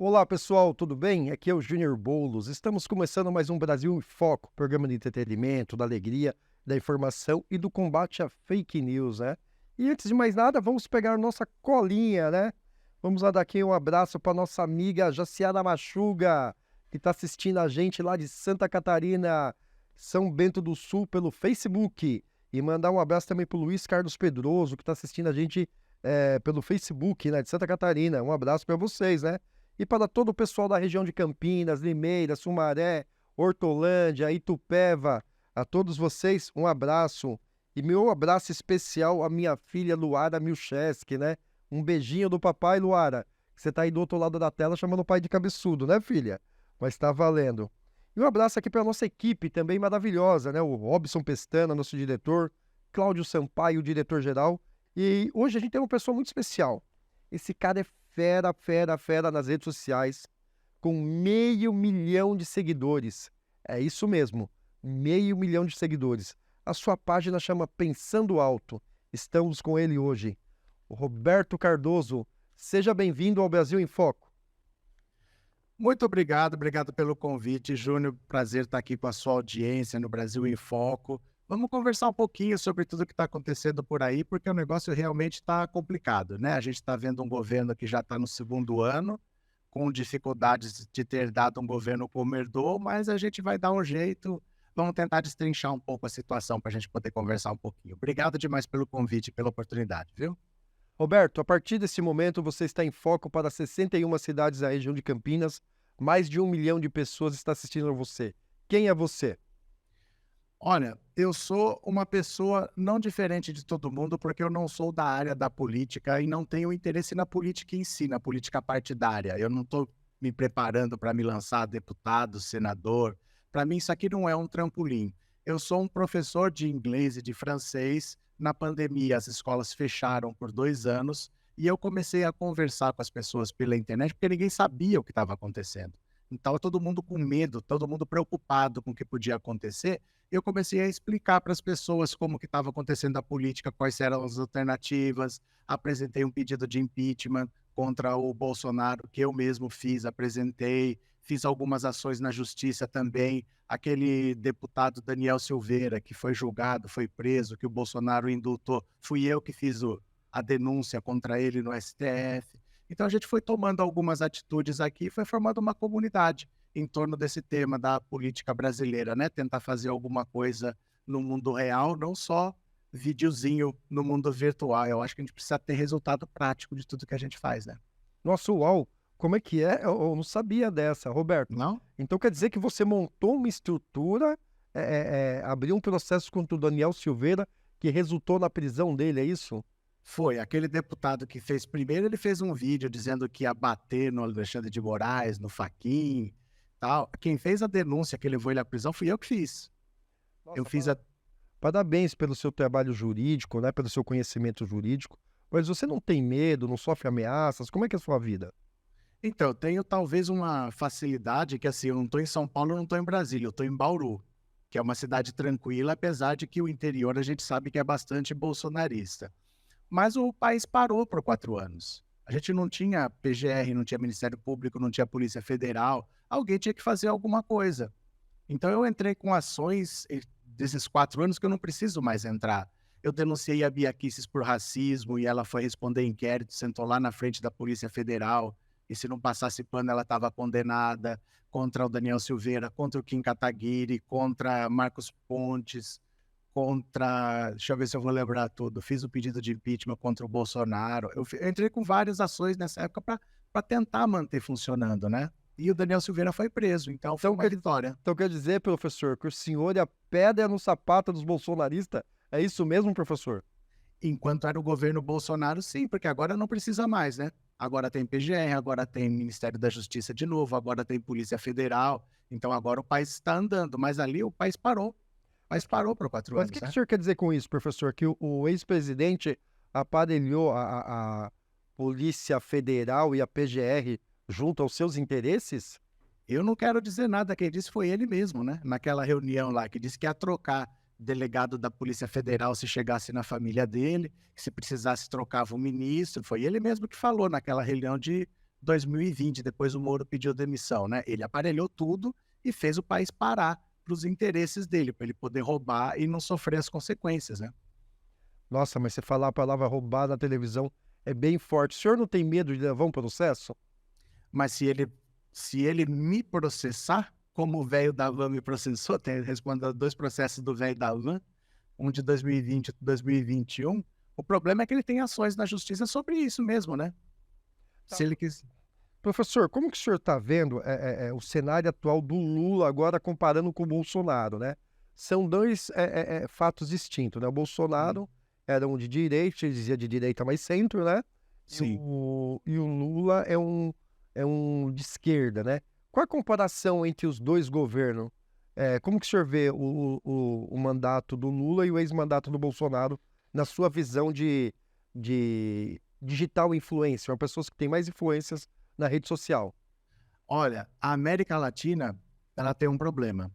Olá pessoal, tudo bem? Aqui é o Júnior Boulos. Estamos começando mais um Brasil em Foco, programa de entretenimento, da alegria, da informação e do combate à fake news, né? E antes de mais nada, vamos pegar nossa colinha, né? Vamos lá dar aqui um abraço para nossa amiga Jaciara Machuga, que está assistindo a gente lá de Santa Catarina, São Bento do Sul, pelo Facebook. E mandar um abraço também para o Luiz Carlos Pedroso, que está assistindo a gente pelo Facebook, né, de Santa Catarina. Um abraço para vocês, né? E para todo o pessoal da região de Campinas, Limeira, Sumaré, Hortolândia, Itupeva, a todos vocês, um abraço. E meu abraço especial à minha filha Luara Milcheski, né? Um beijinho do papai, Luara. Você tá aí do outro lado da tela chamando o pai de cabeçudo, né, filha? Mas tá valendo. E um abraço aqui para a nossa equipe também maravilhosa, né? O Robson Pestana, nosso diretor, Cláudio Sampaio, o diretor-geral. E hoje a gente tem uma pessoa muito especial. Esse cara é fera, fera, fera nas redes sociais, com 500 mil de seguidores. É isso mesmo, 500 mil de seguidores. A sua página chama Pensando Alto. Estamos com ele hoje, o Roberto Cardoso. Seja bem-vindo ao Brasil em Foco. Muito obrigado pelo convite, Júnior. Prazer estar aqui com a sua audiência no Brasil em Foco. Vamos conversar um pouquinho sobre tudo que está acontecendo por aí, porque o negócio realmente está complicado, né? A gente está vendo um governo que já está no segundo ano, com dificuldades de ter dado um governo como herdou, mas a gente vai dar um jeito. Vamos tentar destrinchar um pouco a situação para a gente poder conversar um pouquinho. Obrigado demais pelo convite e pela oportunidade, viu? Roberto, a partir desse momento você está em foco para 61 cidades da região de Campinas. Mais de 1 milhão de pessoas está assistindo a você. Quem é você? Olha, eu sou uma pessoa não diferente de todo mundo, porque eu não sou da área da política e não tenho interesse na política em si, na política partidária. Eu não estou me preparando para me lançar deputado, senador. Para mim, isso aqui não é um trampolim. Eu sou um professor de inglês e de francês. Na pandemia, as escolas fecharam por 2 anos e eu comecei a conversar com as pessoas pela internet, porque ninguém sabia o que estava acontecendo. Então, todo mundo com medo, todo mundo preocupado com o que podia acontecer. Eu comecei a explicar para as pessoas como que estava acontecendo a política, quais eram as alternativas, apresentei um pedido de impeachment contra o Bolsonaro, que eu mesmo fiz, apresentei, fiz algumas ações na justiça também, aquele deputado Daniel Silveira, que foi julgado, foi preso, que o Bolsonaro indultou, fui eu que fiz a denúncia contra ele no STF. Então a gente foi tomando algumas atitudes aqui, foi formando uma comunidade em torno desse tema da política brasileira, né? Tentar fazer alguma coisa no mundo real, não só videozinho no mundo virtual. Eu acho que a gente precisa ter resultado prático de tudo que a gente faz, né? Nossa, uau! Como é que é? Eu não sabia dessa, Roberto. Não? Então quer dizer que você montou uma estrutura, abriu um processo contra o Daniel Silveira que resultou na prisão dele, é isso? Foi. Aquele deputado que fez primeiro, ele fez um vídeo dizendo que ia bater no Alexandre de Moraes, no Fachin, tal. Quem fez a denúncia que levou ele à prisão fui eu que fiz. Eu Nossa, fiz a parabéns pelo seu trabalho jurídico, né? Pelo seu conhecimento jurídico. Mas você não tem medo, não sofre ameaças? Como é que é a sua vida? Então, eu tenho talvez uma facilidade que, assim, eu não estou em São Paulo, eu não estou em Brasília, eu estou em Bauru, que é uma cidade tranquila, apesar de que o interior a gente sabe que é bastante bolsonarista. Mas o país parou por 4 anos. A gente não tinha PGR, não tinha Ministério Público, não tinha Polícia Federal. Alguém tinha que fazer alguma coisa. Então eu entrei com ações desses 4 anos que eu não preciso mais entrar. Eu denunciei a Bia Kicis por racismo e ela foi responder inquérito, sentou lá na frente da Polícia Federal e se não passasse pano ela estava condenada, contra o Daniel Silveira, contra o Kim Kataguiri, contra Marcos Pontes, contra, deixa eu ver se eu vou lembrar tudo, fiz o pedido de impeachment contra o Bolsonaro. Eu entrei com várias ações nessa época para tentar manter funcionando, né? E o Daniel Silveira foi preso, então foi uma vitória. Então quer dizer, professor, que o senhor é a pedra no sapato dos bolsonaristas? É isso mesmo, professor? Enquanto era o governo Bolsonaro, sim, porque agora não precisa mais, né? Agora tem PGR, agora tem Ministério da Justiça de novo, agora tem Polícia Federal. Então agora o país está andando, mas ali o país parou. O país parou por quatro Mas o anos, que o né? senhor quer dizer com isso, professor? Que o ex-presidente aparelhou a Polícia Federal e a PGR junto aos seus interesses? Eu não quero dizer nada, quem disse foi ele mesmo, né? Naquela reunião lá, que disse que ia trocar delegado da Polícia Federal se chegasse na família dele, que se precisasse trocava o ministro. Foi ele mesmo que falou naquela reunião 2020, depois o Moro pediu demissão, né? Ele aparelhou tudo e fez o país parar para os interesses dele, para ele poder roubar e não sofrer as consequências, né? Nossa, mas você falar a palavra roubar na televisão é bem forte. O senhor não tem medo de levar um processo? Mas se ele me processar, como o velho da van me processou, tem respondendo 2 processos do velho da van, um de 2020 e outro de 2021, o problema é que ele tem ações na justiça sobre isso mesmo, né? Tá. Se ele quis. Professor, como que o senhor está vendo o cenário atual do Lula agora comparando com o Bolsonaro, né? São dois fatos distintos, né? O Bolsonaro era um de direita, ele dizia de direita mais centro, né? Sim. E o Lula é um de esquerda, né? Qual a comparação entre os dois governos? Como que o senhor vê o mandato do Lula e o ex-mandato do Bolsonaro na sua visão de digital influencer, pessoas que têm mais influências na rede social? Olha, a América Latina, ela tem um problema.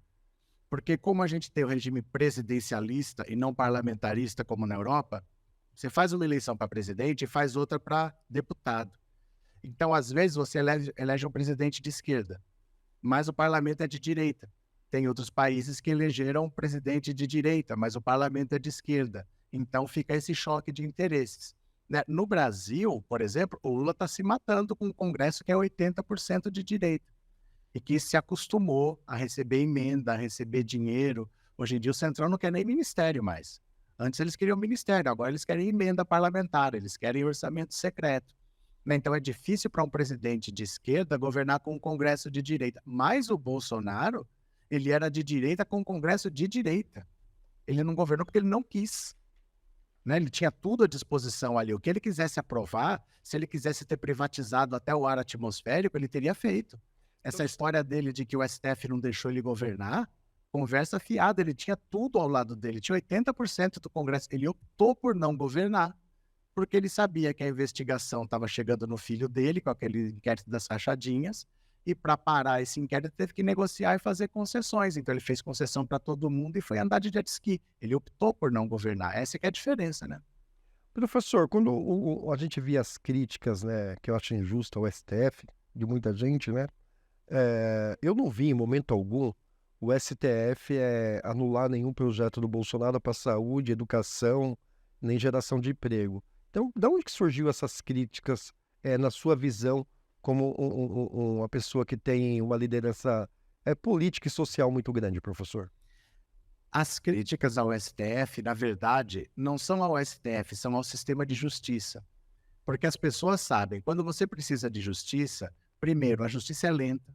Porque como a gente tem o regime presidencialista e não parlamentarista como na Europa, você faz uma eleição para presidente e faz outra para deputado. Então, às vezes, você elege um presidente de esquerda, mas o parlamento é de direita. Tem outros países que elegeram um presidente de direita, mas o parlamento é de esquerda. Então, fica esse choque de interesses, né? No Brasil, por exemplo, o Lula está se matando com um Congresso que é 80% de direita e que se acostumou a receber emenda, a receber dinheiro. Hoje em dia o Centrão não quer nem ministério mais. Antes eles queriam ministério, agora eles querem emenda parlamentar, eles querem orçamento secreto, né? Então é difícil para um presidente de esquerda governar com um Congresso de direita. Mas o Bolsonaro, ele era de direita com um Congresso de direita. Ele não governou porque ele não quis, né? Ele tinha tudo à disposição ali. O que ele quisesse aprovar, se ele quisesse ter privatizado até o ar atmosférico, ele teria feito. Essa história dele de que o STF não deixou ele governar, conversa fiada, ele tinha tudo ao lado dele, tinha 80% do Congresso, ele optou por não governar, porque ele sabia que a investigação estava chegando no filho dele, com aquele inquérito das rachadinhas, e para parar esse inquérito teve que negociar e fazer concessões, então ele fez concessão para todo mundo e foi andar de jet ski, ele optou por não governar, essa que é a diferença, né? Professor, quando a gente via as críticas, né, que eu acho injusta ao STF, de muita gente, né? Eu não vi em momento algum o STF anular nenhum projeto do Bolsonaro para saúde, educação, nem geração de emprego. Então, de onde que surgiu essas críticas, na sua visão, como uma pessoa que tem uma liderança política e social muito grande, professor? As críticas ao STF, na verdade, não são ao STF, são ao sistema de justiça. Porque as pessoas sabem, quando você precisa de justiça, primeiro, a justiça é lenta.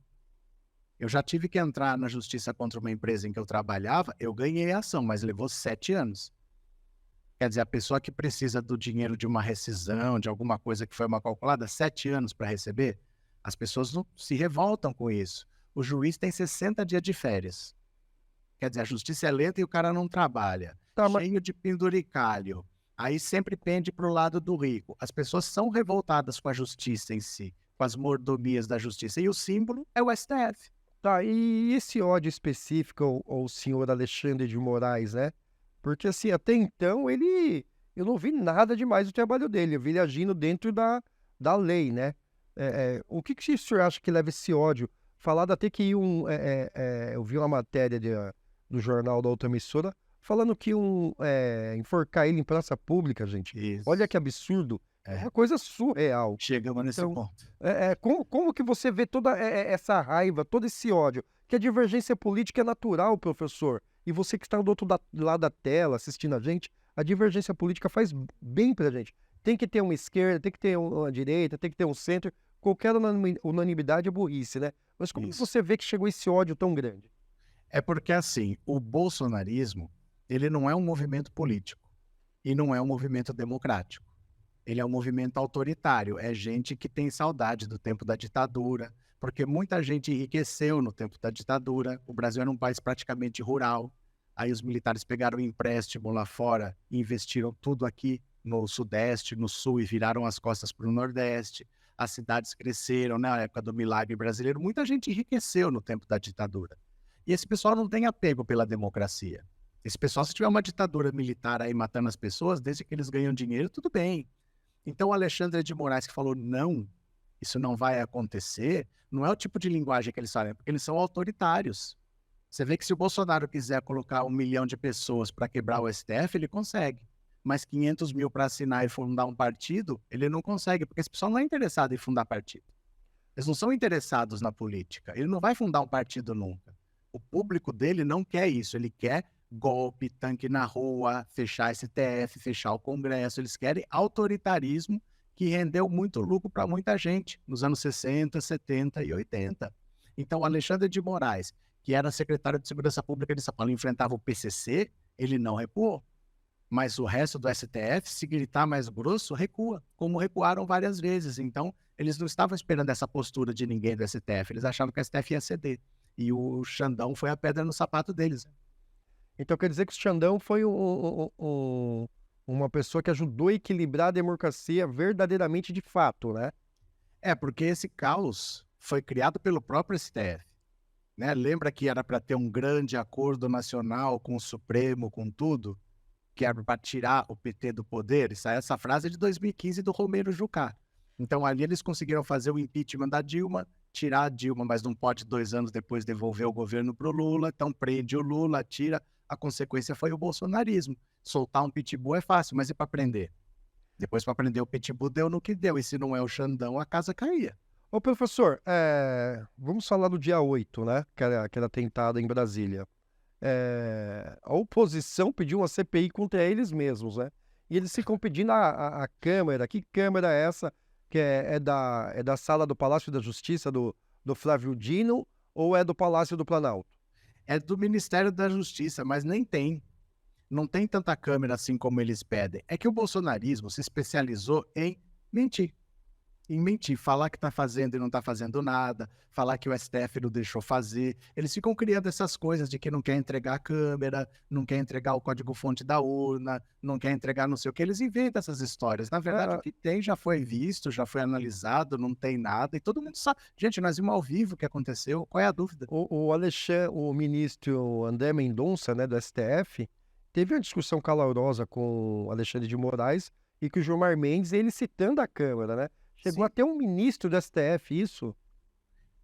Eu já tive que entrar na justiça contra uma empresa em que eu trabalhava, eu ganhei a ação, mas levou 7 anos. Quer dizer, a pessoa que precisa do dinheiro de uma rescisão, de alguma coisa que foi mal calculada, 7 anos para receber, as pessoas não se revoltam com isso. O juiz tem 60 dias de férias. Quer dizer, a justiça é lenta e o cara não trabalha. Tá, mas Cheio de penduricalho. Aí sempre pende para o lado do rico. As pessoas são revoltadas com a justiça em si, com as mordomias da justiça. E o símbolo é o STF. Tá, e esse ódio específico ao senhor Alexandre de Moraes, né? Porque assim, até então eu não vi nada demais do trabalho dele, eu vi ele agindo dentro da lei, né? O que que o senhor acha que leva esse ódio? Falado até que eu vi uma matéria do jornal da outra emissora falando que iam enforcar ele em praça pública, gente. Olha Isso. que absurdo, é É. uma coisa surreal. Chegamos nesse Então, ponto. como que você vê toda essa raiva, todo esse ódio? Que a divergência política é natural, professor. E você que está do outro lado da tela assistindo a gente, a divergência política faz bem pra gente. Tem que ter uma esquerda, tem que ter uma direita, tem que ter um centro. Qualquer unanimidade é burrice, né? Mas como que Isso. você vê que chegou esse ódio tão grande? É porque, assim, o bolsonarismo, ele não é um movimento político e não é um movimento democrático. Ele é um movimento autoritário, é gente que tem saudade do tempo da ditadura, porque muita gente enriqueceu no tempo da ditadura. O Brasil era um país praticamente rural. Aí os militares pegaram um empréstimo lá fora e investiram tudo aqui no Sudeste, no Sul e viraram as costas para o Nordeste. As cidades cresceram, né, na época do milagre brasileiro. Muita gente enriqueceu no tempo da ditadura. E esse pessoal não tem apego pela democracia. Esse pessoal, se tiver uma ditadura militar aí matando as pessoas, desde que eles ganham dinheiro, tudo bem. Então, o Alexandre de Moraes, que falou não, isso não vai acontecer, não é o tipo de linguagem que eles falam, é porque eles são autoritários. Você vê que se o Bolsonaro quiser colocar 1 milhão de pessoas para quebrar o STF, ele consegue. Mas 500 mil para assinar e fundar um partido, ele não consegue, porque esse pessoal não é interessado em fundar partido. Eles não são interessados na política. Ele não vai fundar um partido nunca. O público dele não quer isso. Ele quer golpe, tanque na rua, fechar STF, fechar o Congresso. Eles querem autoritarismo que rendeu muito lucro para muita gente nos anos 60, 70 e 80. Então, o Alexandre de Moraes, que era secretário de Segurança Pública de São Paulo, enfrentava o PCC, ele não recuou. Mas o resto do STF, se gritar mais grosso, recua, como recuaram várias vezes. Então, eles não estavam esperando essa postura de ninguém do STF, eles achavam que o STF ia ceder. E o Xandão foi a pedra no sapato deles. Então quer dizer que o Xandão foi uma pessoa que ajudou a equilibrar a democracia verdadeiramente de fato, né? É, porque esse caos foi criado pelo próprio STF. Né? Lembra que era para ter um grande acordo nacional com o Supremo, com tudo? Que era para tirar o PT do poder? Essa frase é de 2015 do Romero Jucá. Então ali eles conseguiram fazer o impeachment da Dilma, tirar a Dilma, mas não pode 2 anos depois devolver o governo para o Lula, então prende o Lula, tira. A consequência foi o bolsonarismo. Soltar um pitbull é fácil, mas e para prender? Depois para prender o pitbull deu no que deu, e se não é o Xandão, a casa caía. Ô professor, vamos falar do dia 8, né? Aquele atentado em Brasília. A oposição pediu uma CPI contra eles mesmos, né? E eles ficam pedindo a Câmara. Que Câmara é essa? Que é da sala do Palácio da Justiça do Flávio Dino ou é do Palácio do Planalto? É do Ministério da Justiça, mas nem tem. Não tem tanta câmera assim como eles pedem. É que o bolsonarismo se especializou em mentir. Em mentir, falar que está fazendo e não está fazendo nada, falar que o STF não deixou fazer. Eles ficam criando essas coisas de que não quer entregar a câmera, não quer entregar o código-fonte da urna, não quer entregar não sei o que. Eles inventam essas histórias. Na verdade, o que tem já foi visto, já foi analisado, não tem nada. E todo mundo sabe. Gente, nós vimos ao vivo o que aconteceu. Qual é a dúvida? O ministro André Mendonça, né, do STF, teve uma discussão calorosa com o Alexandre de Moraes e com o Gilmar Mendes, ele citando a Câmara, né? Chegou Sim. até um ministro do STF, isso?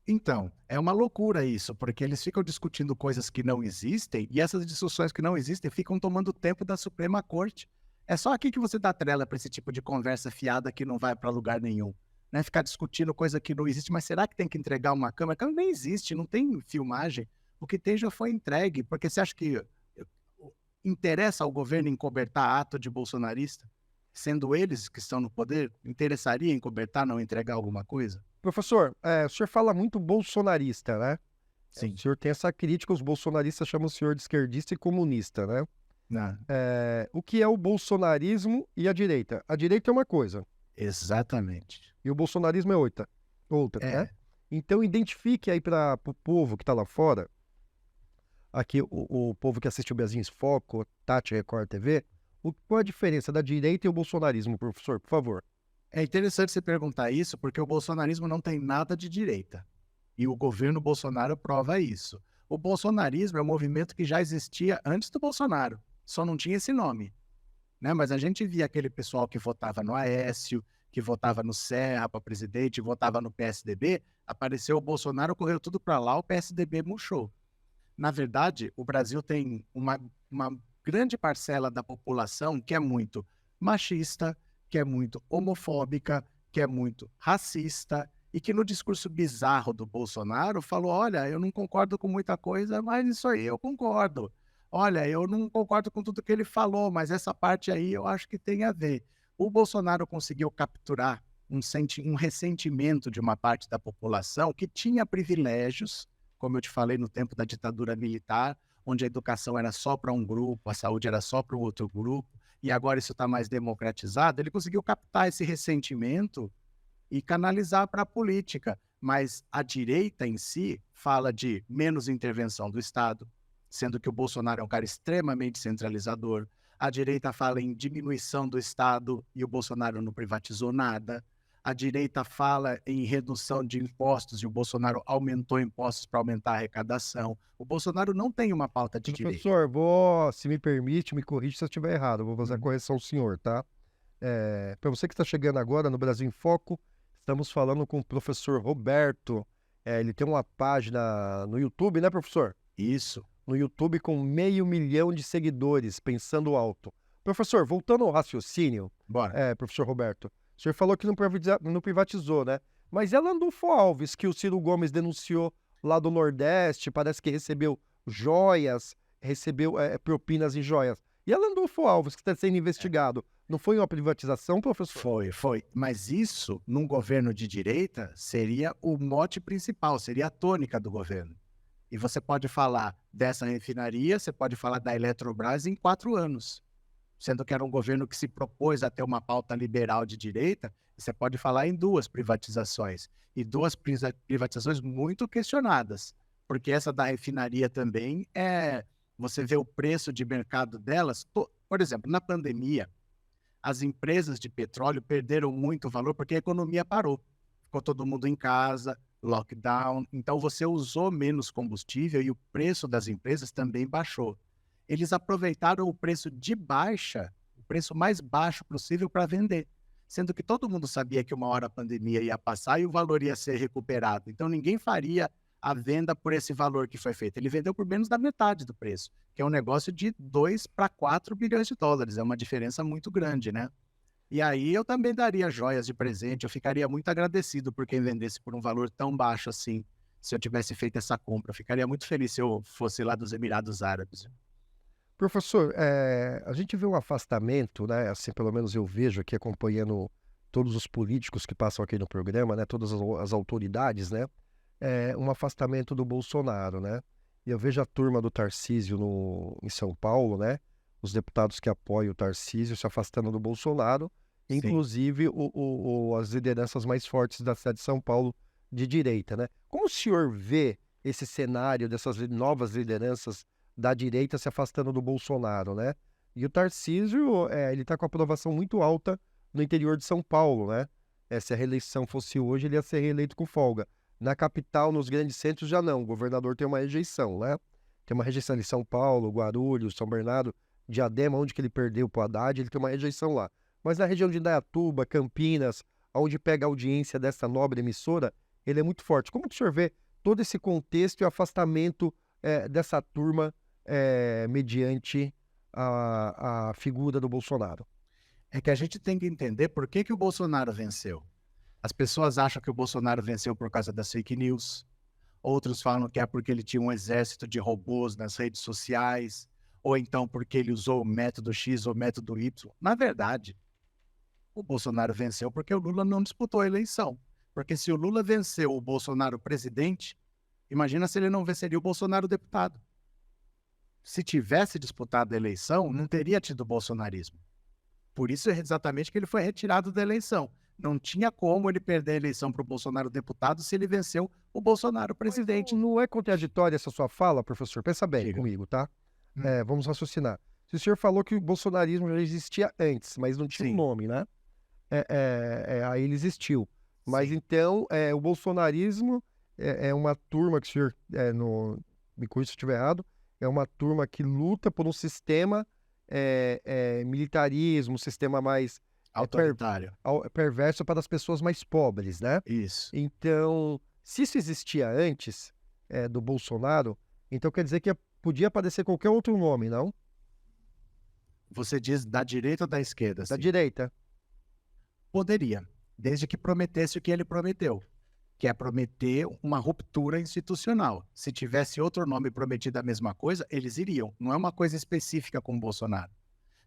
Então, é uma loucura isso, porque eles ficam discutindo coisas que não existem, e essas discussões que não existem ficam tomando tempo da Suprema Corte. É só aqui que você dá trela para esse tipo de conversa fiada que não vai para lugar nenhum. Né? Ficar discutindo coisa que não existe, mas será que tem que entregar uma câmera? A câmera nem existe, não tem filmagem. O que tem já foi entregue, porque você acha que interessa ao governo encobertar ato de bolsonarista? Sendo eles que estão no poder, interessaria em cobertar, não entregar alguma coisa? Professor, o senhor fala muito bolsonarista, né? Sim. O senhor tem essa crítica, os bolsonaristas chamam o senhor de esquerdista e comunista, né? Não. O que é o bolsonarismo e a direita? A direita é uma coisa. Exatamente. E o bolsonarismo é outra, né? Então identifique aí para o povo que está lá fora, aqui o povo que assiste o Brasil em Foco, Tati Record TV, qual a diferença da direita e o bolsonarismo, professor, por favor? É interessante você perguntar isso, porque o bolsonarismo não tem nada de direita. E o governo Bolsonaro prova isso. O bolsonarismo é um movimento que já existia antes do Bolsonaro, só não tinha esse nome. Né? Mas a gente via aquele pessoal que votava no Aécio, que votava no Serra para presidente, votava no PSDB, apareceu o Bolsonaro, correu tudo para lá, o PSDB murchou. Na verdade, o Brasil tem uma grande parcela da população que é muito machista, que é muito homofóbica, que é muito racista e que no discurso bizarro do Bolsonaro falou, olha, eu não concordo com muita coisa, mas isso aí eu concordo. Olha, eu não concordo com tudo que ele falou, mas essa parte aí eu acho que tem a ver. O Bolsonaro conseguiu capturar um ressentimento de uma parte da população que tinha privilégios, como eu te falei, no tempo da ditadura militar, onde a educação era só para um grupo, a saúde era só para o outro grupo, e agora isso está mais democratizado, ele conseguiu captar esse ressentimento e canalizar para a política. Mas a direita em si fala de menos intervenção do Estado, sendo que o Bolsonaro é um cara extremamente centralizador. A direita fala em diminuição do Estado e o Bolsonaro não privatizou nada. A direita fala em redução de impostos e o Bolsonaro aumentou impostos para aumentar a arrecadação. O Bolsonaro não tem uma pauta de direita. Professor, se me permite, me corrija se eu estiver errado, vou fazer a correção ao senhor, tá? Para você que está chegando agora no Brasil em Foco, Estamos falando com o professor Roberto. Ele tem uma página no YouTube, né, professor? Isso. No YouTube com 500 mil de seguidores, Pensando Alto. Professor, voltando ao raciocínio, Bora. professor Roberto, o senhor falou que não privatizou, né? Mas e a Landulfo Alves, que o Ciro Gomes denunciou lá do Nordeste, parece que recebeu joias, recebeu propinas em joias. E a Landulfo Alves, que está sendo investigado, não foi uma privatização, professor? Foi. Mas isso, num governo de direita, seria o mote principal, seria a tônica do governo. E você pode falar dessa refinaria, você pode falar da Eletrobras em 4 anos. Sendo que era um governo que se propôs a ter uma pauta liberal de direita, você pode falar em 2 privatizações. E 2 privatizações muito questionadas. Porque essa da refinaria também você vê o preço de mercado delas. Por exemplo, na pandemia, as empresas de petróleo perderam muito valor porque a economia parou. Ficou todo mundo em casa, lockdown. Então você usou menos combustível e o preço das empresas também baixou. Eles aproveitaram o preço de baixa, o preço mais baixo possível para vender. Sendo que todo mundo sabia que uma hora a pandemia ia passar e o valor ia ser recuperado. Então ninguém faria a venda por esse valor que foi feito. Ele vendeu por menos da metade do preço, que é um negócio de 2 para 4 bilhões de dólares. É uma diferença muito grande, né? E aí eu também daria joias de presente, eu ficaria muito agradecido por quem vendesse por um valor tão baixo assim, se eu tivesse feito essa compra. Eu ficaria muito feliz se eu fosse lá dos Emirados Árabes. Professor, a gente vê um afastamento, né? Assim, pelo menos eu vejo aqui acompanhando todos os políticos que passam aqui no programa, né? Todas as autoridades, né? Um afastamento do Bolsonaro, né? E eu vejo a turma do Tarcísio em São Paulo, né? Os deputados que apoiam o Tarcísio se afastando do Bolsonaro, Sim. inclusive as lideranças mais fortes da cidade de São Paulo de direita, né? Como o senhor vê esse cenário dessas novas lideranças da direita se afastando do Bolsonaro, né? E o Tarcísio, ele está com aprovação muito alta no interior de São Paulo, né? Se a reeleição fosse hoje, ele ia ser reeleito com folga. Na capital, nos grandes centros, já não. O governador tem uma rejeição, né? Tem uma rejeição em São Paulo, Guarulhos, São Bernardo, Diadema, onde que ele perdeu para o Haddad, ele tem uma rejeição lá. Mas na região de Indaiatuba, Campinas, onde pega a audiência dessa nobre emissora, ele é muito forte. Como que o senhor vê todo esse contexto e o afastamento dessa turma mediante a figura do Bolsonaro? É que a gente tem que entender por que o Bolsonaro venceu. As pessoas acham que o Bolsonaro venceu por causa das fake news. Outros falam que é porque ele tinha um exército de robôs nas redes sociais, ou então porque ele usou o método X ou o método Y. Na verdade, o Bolsonaro venceu porque o Lula não disputou a eleição. Porque se o Lula venceu o Bolsonaro presidente, imagina se ele não venceria o Bolsonaro deputado. Se tivesse disputado a eleição, não teria tido bolsonarismo. Por isso é exatamente que ele foi retirado da eleição. Não tinha como ele perder a eleição para o Bolsonaro deputado se ele venceu o Bolsonaro presidente. Não é contraditória essa sua fala, professor? Pensa bem Diga. comigo, tá? Vamos raciocinar. Se o senhor falou que o bolsonarismo já existia antes, mas não tinha um Sim. nome, né? Aí ele existiu. Mas Sim. então, o bolsonarismo é uma turma que o senhor, me corrija se eu estiver errado, é uma turma que luta por um sistema militarismo, um sistema mais Autoritário. perverso para as pessoas mais pobres, né? Isso. Então, se isso existia antes do Bolsonaro, então quer dizer que podia aparecer qualquer outro nome, não? Você diz da direita ou da esquerda? Da Assim? direita. Poderia, desde que prometesse o que ele prometeu, que é prometer uma ruptura institucional. Se tivesse outro nome prometido a mesma coisa, eles iriam. Não é uma coisa específica com o Bolsonaro.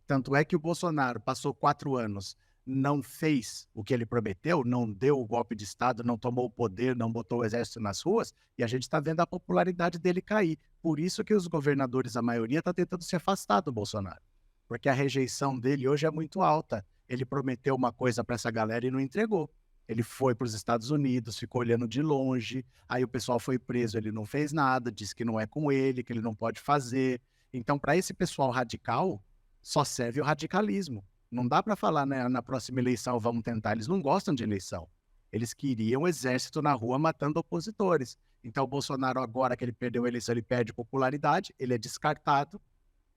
Tanto é que o Bolsonaro passou 4 anos, não fez o que ele prometeu, não deu o golpe de Estado, não tomou o poder, não botou o exército nas ruas, e a gente está vendo a popularidade dele cair. Por isso que os governadores, a maioria, está tentando se afastar do Bolsonaro. Porque a rejeição dele hoje é muito alta. Ele prometeu uma coisa para essa galera e não entregou. Ele foi para os Estados Unidos, ficou olhando de longe, aí o pessoal foi preso, ele não fez nada, disse que não é com ele, que ele não pode fazer. Então, para esse pessoal radical, só serve o radicalismo. Não dá para falar, né, na próxima eleição vamos tentar. Eles não gostam de eleição. Eles queriam o exército na rua matando opositores. Então, o Bolsonaro, agora que ele perdeu a eleição, ele perde popularidade, ele é descartado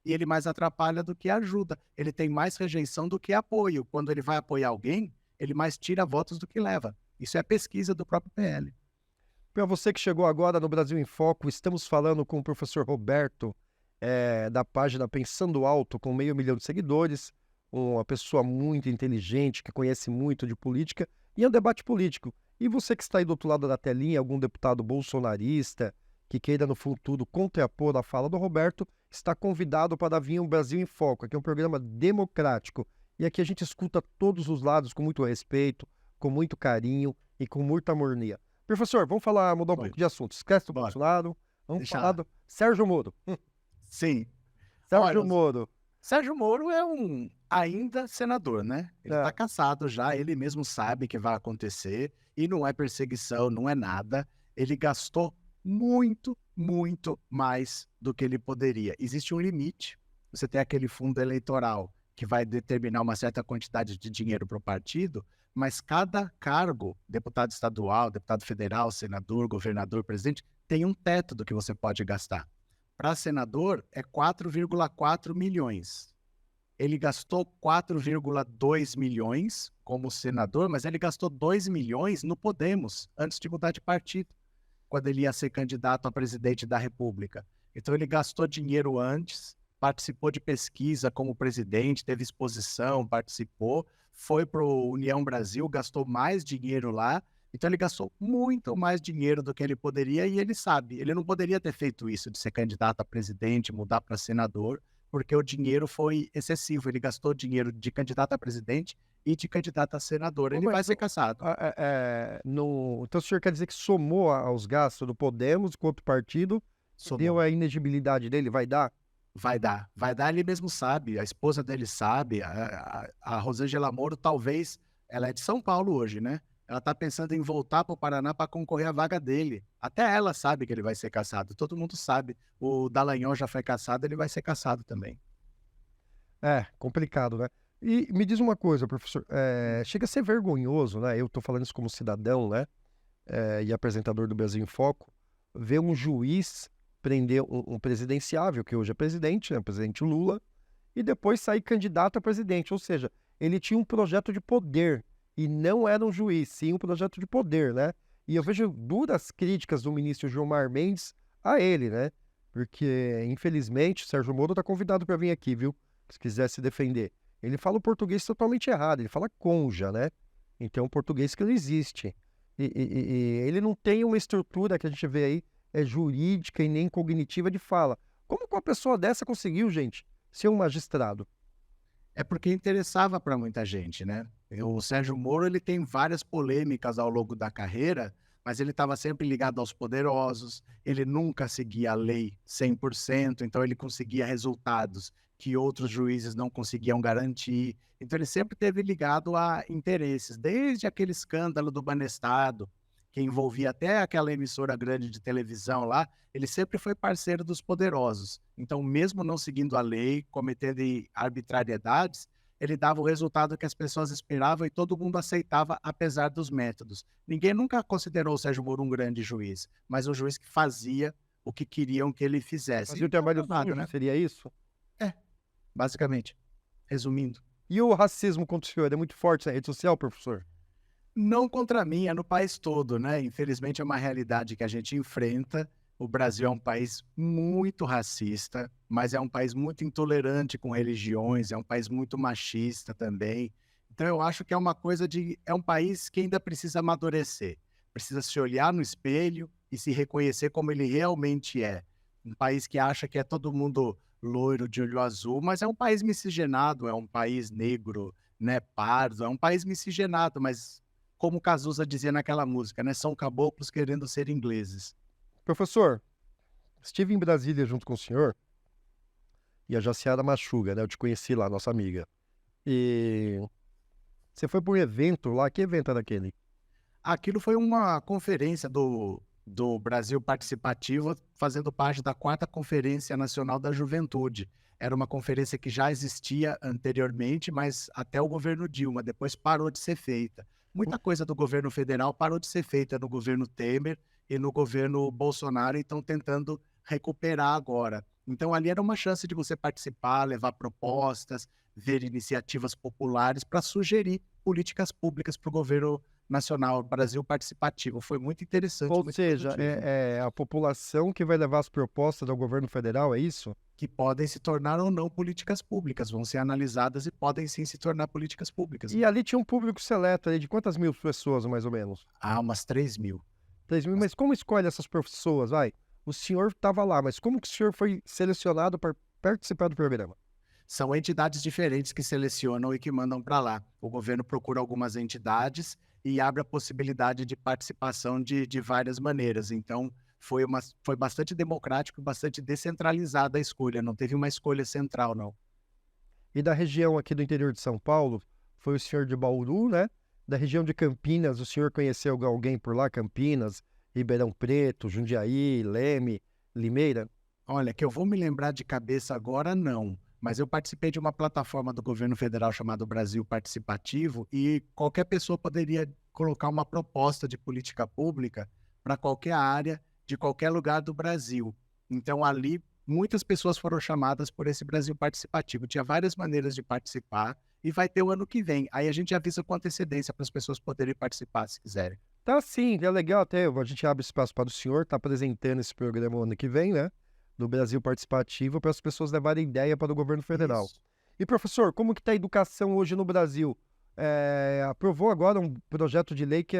e ele mais atrapalha do que ajuda. Ele tem mais rejeição do que apoio. Quando ele vai apoiar alguém, ele mais tira votos do que leva. Isso é pesquisa do próprio PL. Para você que chegou agora no Brasil em Foco, estamos falando com o professor Roberto, da página Pensando Alto, com 500.000 de seguidores, uma pessoa muito inteligente, que conhece muito de política, e é um debate político. E você que está aí do outro lado da telinha, algum deputado bolsonarista, que queira no futuro contrapor a fala do Roberto, está convidado para vir um Brasil em Foco. Aqui é um programa democrático, e aqui a gente escuta todos os lados com muito respeito, com muito carinho e com muita harmonia. Professor, vamos mudar um pouco de assunto. Esquece do Bora. Bolsonaro. Vamos Deixa falar lá. do Sérgio Moro. Sim. Sérgio Olha, Moro. Sérgio Moro é um ainda senador, né? Ele É. está cassado já, ele mesmo sabe que vai acontecer, e não é perseguição, não é nada. Ele gastou muito, muito mais do que ele poderia. Existe um limite. Você tem aquele fundo eleitoral que vai determinar uma certa quantidade de dinheiro para o partido, mas cada cargo, deputado estadual, deputado federal, senador, governador, presidente, tem um teto do que você pode gastar. Para senador, é 4,4 milhões. Ele gastou 4,2 milhões como senador, mas ele gastou 2 milhões no Podemos, antes de mudar de partido, quando ele ia ser candidato a presidente da República. Então ele gastou dinheiro antes, participou de pesquisa como presidente, teve exposição, participou, foi para o União Brasil, gastou mais dinheiro lá. Então ele gastou muito mais dinheiro do que ele poderia, e ele sabe, ele não poderia ter feito isso, de ser candidato a presidente, mudar para senador, porque o dinheiro foi excessivo. Ele gastou dinheiro de candidato a presidente e de candidato a senador. Ele vai ser cassado. Então o senhor quer dizer que somou aos gastos do Podemos com outro partido, deu a inegibilidade dele? Vai dar? Vai dar, ele mesmo sabe, a esposa dele sabe, a Rosângela Moro talvez, ela é de São Paulo hoje, né? Ela tá pensando em voltar para o Paraná para concorrer à vaga dele. Até ela sabe que ele vai ser cassado, todo mundo sabe. O Dallagnol já foi cassado, ele vai ser cassado também. É, complicado, né? E me diz uma coisa, professor, chega a ser vergonhoso, né? Eu tô falando isso como cidadão, né? E apresentador do Brasil em Foco, ver um juiz prender um presidenciável, que hoje é presidente, né? O presidente Lula, e depois sair candidato a presidente. Ou seja, ele tinha um projeto de poder, e não era um juiz, sim um projeto de poder, né? E eu vejo duras críticas do ministro Gilmar Mendes a ele, né? Porque, infelizmente, o Sérgio Moro tá convidado para vir aqui, viu? Se quiser se defender. Ele fala o português totalmente errado, ele fala conja, né? Então é um português que não existe. E ele não tem uma estrutura que a gente vê aí, jurídica e nem cognitiva de fala. Como que uma pessoa dessa conseguiu, gente, ser um magistrado? É porque interessava para muita gente, né? O Sérgio Moro, ele tem várias polêmicas ao longo da carreira, mas ele estava sempre ligado aos poderosos, ele nunca seguia a lei 100%, então ele conseguia resultados que outros juízes não conseguiam garantir. Então ele sempre esteve ligado a interesses, desde aquele escândalo do Banestado, que envolvia até aquela emissora grande de televisão lá, ele sempre foi parceiro dos poderosos. Então, mesmo não seguindo a lei, cometendo arbitrariedades, ele dava o resultado que as pessoas esperavam e todo mundo aceitava, apesar dos métodos. Ninguém nunca considerou o Sérgio Moro um grande juiz, mas um juiz que fazia o que queriam que ele fizesse. Fazia o trabalho nada, sujo, né? seria isso? Basicamente. Resumindo. E o racismo contra o senhor é muito forte na rede social, professor? Não contra mim, é no país todo, né? Infelizmente é uma realidade que a gente enfrenta. O Brasil é um país muito racista, mas é um país muito intolerante com religiões, é um país muito machista também. Então eu acho que é uma coisa de... É um país que ainda precisa amadurecer. Precisa se olhar no espelho e se reconhecer como ele realmente é. Um país que acha que é todo mundo loiro, de olho azul, mas é um país miscigenado, é um país negro, né, pardo, é um país miscigenado, mas... Como Cazuza dizia naquela música, né? São caboclos querendo ser ingleses. Professor, estive em Brasília junto com o senhor e a Jaciara Machuga, né? Eu te conheci lá, nossa amiga. E você foi para um evento lá, que evento era aquele? Aquilo foi uma conferência do Brasil Participativo, fazendo parte da 4ª Conferência Nacional da Juventude. Era uma conferência que já existia anteriormente, mas até o governo Dilma, depois parou de ser feita. Muita coisa do governo federal parou de ser feita no governo Temer e no governo Bolsonaro, e estão tentando recuperar agora. Então ali era uma chance de você participar, levar propostas, ver iniciativas populares para sugerir políticas públicas para o governo nacional, Brasil Participativo. Foi muito interessante, Ou muito seja, produtivo. é a população que vai levar as propostas ao governo federal, é isso? Que podem se tornar ou não políticas públicas, vão ser analisadas e podem sim se tornar políticas públicas. E ali tinha um público seleto ali de quantas mil pessoas, mais ou menos? Há umas 3.000. 3.000, mas como escolhe essas pessoas, vai? O senhor estava lá, mas como que o senhor foi selecionado para participar do programa? São entidades diferentes que selecionam e que mandam para lá. O governo procura algumas entidades e abre a possibilidade de participação de várias maneiras. Então, foi bastante democrático, bastante descentralizada a escolha. Não teve uma escolha central, não. E da região aqui do interior de São Paulo, foi o senhor de Bauru, né? Da região de Campinas, o senhor conheceu alguém por lá? Campinas, Ribeirão Preto, Jundiaí, Leme, Limeira? Olha, que eu vou me lembrar de cabeça agora, não. Mas eu participei de uma plataforma do governo federal chamada Brasil Participativo e qualquer pessoa poderia colocar uma proposta de política pública para qualquer área de qualquer lugar do Brasil. Então, ali, muitas pessoas foram chamadas por esse Brasil Participativo. Tinha várias maneiras de participar e vai ter o ano que vem. Aí a gente avisa com antecedência para as pessoas poderem participar se quiserem. Tá sim, é legal até, a gente abre espaço para o senhor, tá apresentando esse programa o ano que vem, né? Do Brasil Participativo, para as pessoas levarem ideia para o governo federal. Isso. E professor, como que está a educação hoje no Brasil? Aprovou agora um projeto de lei que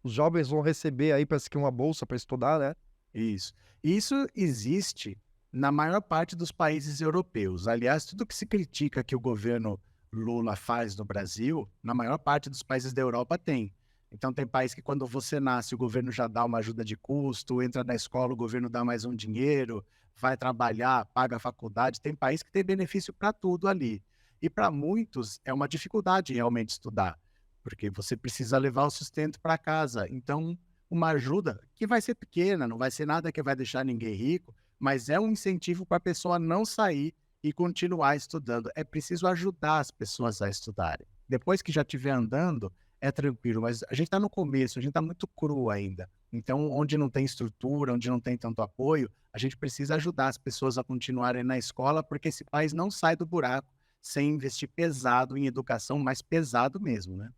os jovens vão receber aí, parece que uma bolsa para estudar, né? Isso. Isso existe na maior parte dos países europeus. Aliás, tudo que se critica que o governo Lula faz no Brasil, na maior parte dos países da Europa tem. Então, tem país que quando você nasce, o governo já dá uma ajuda de custo, entra na escola, o governo dá mais um dinheiro, vai trabalhar, paga a faculdade. Tem país que tem benefício para tudo ali. E para muitos é uma dificuldade realmente estudar, porque você precisa levar o sustento para casa. Então, uma ajuda que vai ser pequena, não vai ser nada que vai deixar ninguém rico, mas é um incentivo para a pessoa não sair e continuar estudando. É preciso ajudar as pessoas a estudarem. Depois que já estiver andando, é tranquilo, mas a gente está no começo, a gente está muito cru ainda. Então, onde não tem estrutura, onde não tem tanto apoio, a gente precisa ajudar as pessoas a continuarem na escola, porque esse país não sai do buraco sem investir pesado em educação, mas pesado mesmo, né?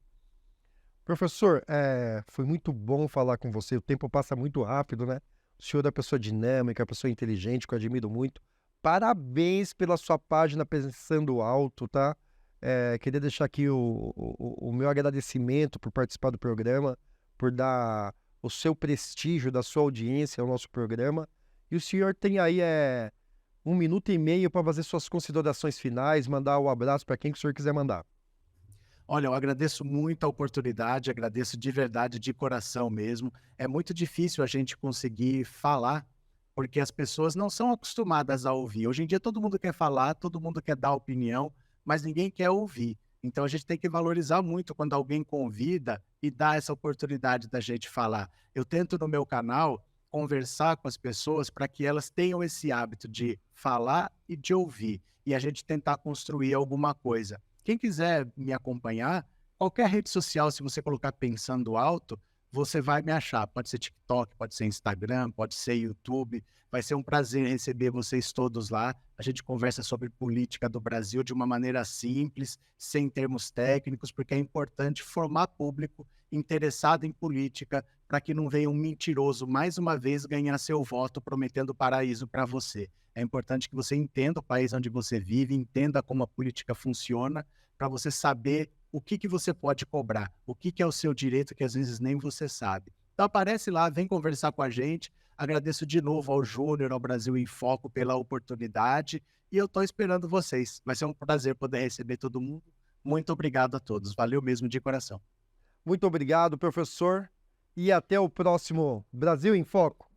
Professor, foi muito bom falar com você. O tempo passa muito rápido, né? O senhor é uma pessoa dinâmica, uma pessoa inteligente, que eu admiro muito. Parabéns pela sua página Pensando Alto, tá? Queria deixar aqui o meu agradecimento por participar do programa, por dar o seu prestígio, da sua audiência ao nosso programa. E o senhor tem aí 1 minuto e meio para fazer suas considerações finais, mandar o abraço para quem que o senhor quiser mandar. Olha, eu agradeço muito a oportunidade, agradeço de verdade, de coração mesmo. É muito difícil a gente conseguir falar, porque as pessoas não são acostumadas a ouvir. Hoje em dia todo mundo quer falar, todo mundo quer dar opinião, mas ninguém quer ouvir. Então a gente tem que valorizar muito quando alguém convida e dá essa oportunidade da gente falar. Eu tento no meu canal conversar com as pessoas para que elas tenham esse hábito de falar e de ouvir, e a gente tentar construir alguma coisa. Quem quiser me acompanhar, qualquer rede social, se você colocar Pensando Alto, você vai me achar. Pode ser TikTok, pode ser Instagram, pode ser YouTube. Vai ser um prazer receber vocês todos lá. A gente conversa sobre política do Brasil de uma maneira simples, sem termos técnicos, porque é importante formar público interessado em política para que não venha um mentiroso mais uma vez ganhar seu voto prometendo paraíso para você. É importante que você entenda o país onde você vive, entenda como a política funciona, para você saber o que você pode cobrar, o que é o seu direito que às vezes nem você sabe. Então aparece lá, vem conversar com a gente. Agradeço de novo ao Júnior, ao Brasil em Foco pela oportunidade e eu estou esperando vocês. Vai ser um prazer poder receber todo mundo. Muito obrigado a todos. Valeu mesmo de coração. Muito obrigado, professor, e até o próximo Brasil em Foco.